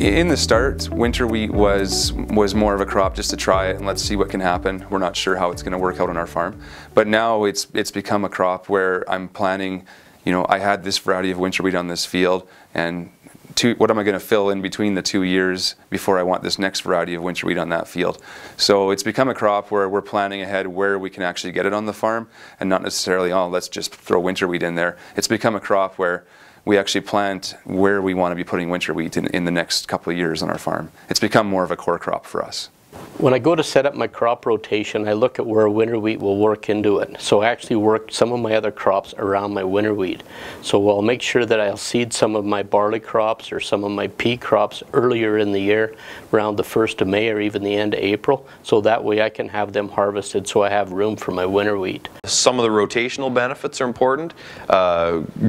In the start, winter wheat was more of a crop just to try it and let's see what can happen. We're not sure how it's going to work out on our farm. But now it's become a crop where I'm planning, I had this variety of winter wheat on this field, and what am I going to fill in between the 2 years before I want this next variety of winter wheat on that field. So it's become a crop where we're planning ahead where we can actually get it on the farm, and not necessarily, oh, let's just throw winter wheat in there. It's become a crop where we actually plant where we want to be putting winter wheat in the next couple of years on our farm. It's become more of a core crop for us. When I go to set up my crop rotation, I look at where winter wheat will work into it. So I actually work some of my other crops around my winter wheat. So I'll make sure that I'll seed some of my barley crops or some of my pea crops earlier in the year, around the 1st of May or even the end of April, so that way I can have them harvested so I have room for my winter wheat. Some of the rotational benefits are important.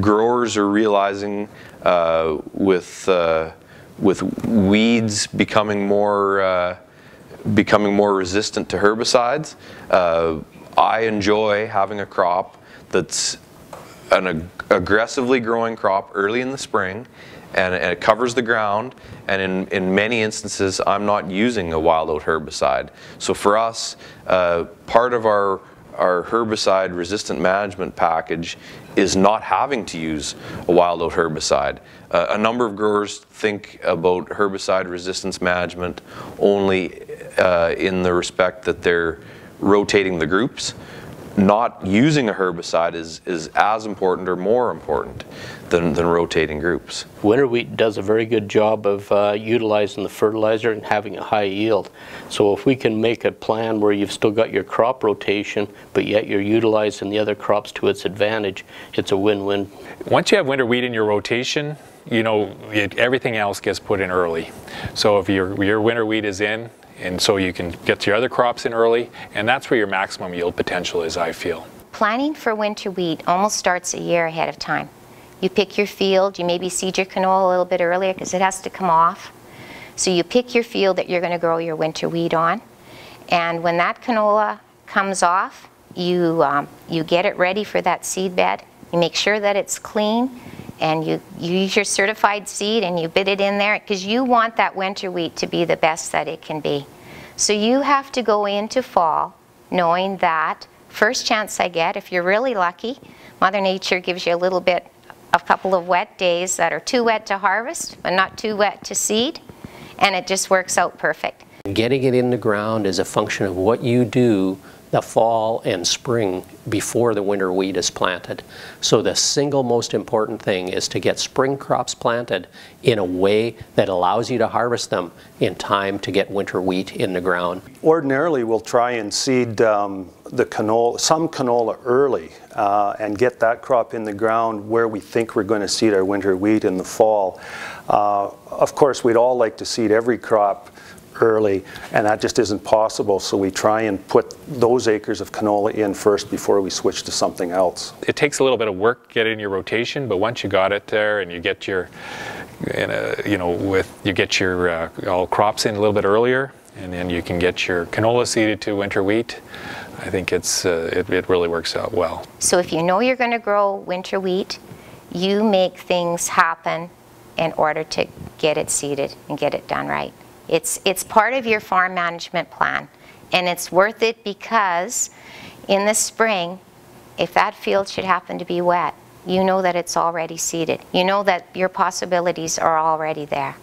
Growers are realizing with weeds becoming more resistant to herbicides. I enjoy having a crop that's an aggressively growing crop early in the spring, and it covers the ground, and in many instances I'm not using a wild oat herbicide. So for us, part of our herbicide resistant management package is not having to use a wild oat herbicide. A number of growers think about herbicide resistance management only in the respect that they're rotating the groups. Not using a herbicide is as important or more important than rotating groups. Winter wheat does a very good job of utilizing the fertilizer and having a high yield. So if we can make a plan where you've still got your crop rotation, but yet you're utilizing the other crops to its advantage, it's a win-win. Once you have winter wheat in your rotation, everything else gets put in early. So if your winter wheat is in, and so you can get your other crops in early, and that's where your maximum yield potential is, I feel. Planning for winter wheat almost starts a year ahead of time. You pick your field, you maybe seed your canola a little bit earlier because it has to come off. So you pick your field that you're going to grow your winter wheat on, and when that canola comes off, you get it ready for that seed bed. You make sure that it's clean, and you use your certified seed and you bid it in there because you want that winter wheat to be the best that it can be. So you have to go into fall knowing that first chance I get, if you're really lucky, Mother Nature gives you a couple of wet days that are too wet to harvest but not too wet to seed, and it just works out perfect. Getting it in the ground is a function of what you do the fall and spring before the winter wheat is planted. So the single most important thing is to get spring crops planted in a way that allows you to harvest them in time to get winter wheat in the ground. Ordinarily we'll try and seed some canola early and get that crop in the ground where we think we're going to seed our winter wheat in the fall. Of course, we'd all like to seed every crop early, and that just isn't possible, so we try and put those acres of canola in first before we switch to something else. It takes a little bit of work to get it in your rotation, but once you got it there and you get your all crops in a little bit earlier, and then you can get your canola seeded to winter wheat, I think it really works out well. So if you know you're going to grow winter wheat, you make things happen in order to get it seeded and get it done right. It's part of your farm management plan, and it's worth it because in the spring, if that field should happen to be wet, you know that it's already seeded. You know that your possibilities are already there.